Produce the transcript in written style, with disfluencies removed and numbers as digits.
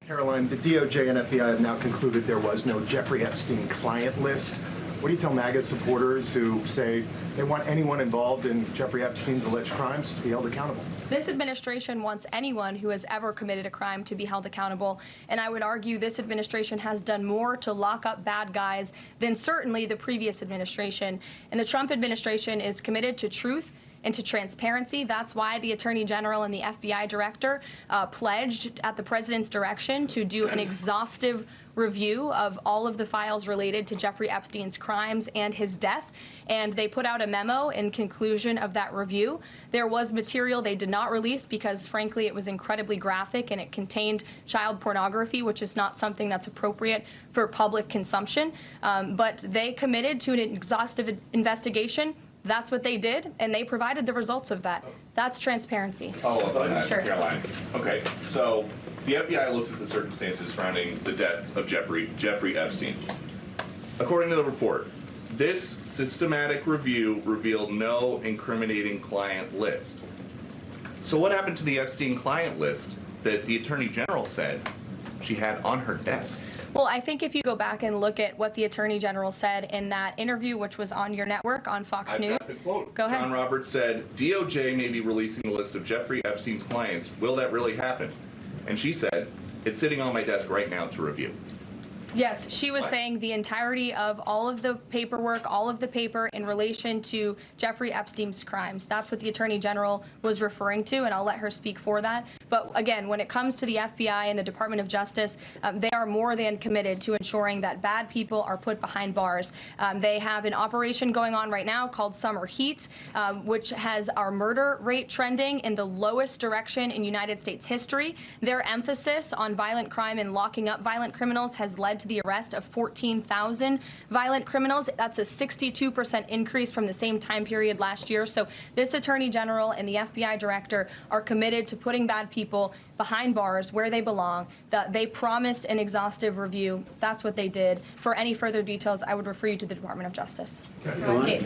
Karoline, the DOJ and FBI have now concluded there was no Jeffrey Epstein client list. What do you tell MAGA supporters who say they want anyone involved in Jeffrey Epstein's alleged crimes to be held accountable? This administration wants anyone who has ever committed a crime to be held accountable, and I would argue this administration has done more to lock up bad guys than certainly the previous administration. And the Trump administration is committed to truth and to transparency. That's why the Attorney General and the FBI Director pledged at the President's direction to do an exhaustive review of all of the files related to Jeffrey Epstein's crimes and his death. And they put out a memo in conclusion of that review. There was material they did not release because, frankly, it was incredibly graphic and it contained child pornography, which is not something that's appropriate for public consumption. But they committed to an exhaustive investigation. That's what they did, and they provided the results of that. That's transparency. Follow up on that, Sure. Caroline. Okay, so the FBI looks at the circumstances surrounding the death of Jeffrey Epstein. According to the report, this systematic review revealed no incriminating client list. So what happened to the Epstein client list that the Attorney General said she had on her desk? Well, I think if you go back and look at what the Attorney General said in that interview, which was on your network on Fox News. I've got the quote. Go ahead. John Roberts said, DOJ may be releasing a list of Jeffrey Epstein's clients. Will that really happen? And she said, it's sitting on my desk right now to review. Yes, she was saying the entirety of all of the paperwork, all of the paper in relation to Jeffrey Epstein's crimes. That's what the Attorney General was referring to, and I'll let her speak for that. But again, when it comes to the FBI and the Department of Justice, they are more than committed to ensuring that bad people are put behind bars. They have an operation going on right now called Summer Heat, which has our murder rate trending in the lowest direction in United States history. Their emphasis on violent crime and locking up violent criminals has led to the arrest of 14,000 violent criminals. That's a 62% increase from the same time period last year. So this Attorney General and the FBI Director are committed to putting bad people behind bars where they belong. They promised an exhaustive review. That's what they did. For any further details, I would refer you to the Department of Justice. Okay.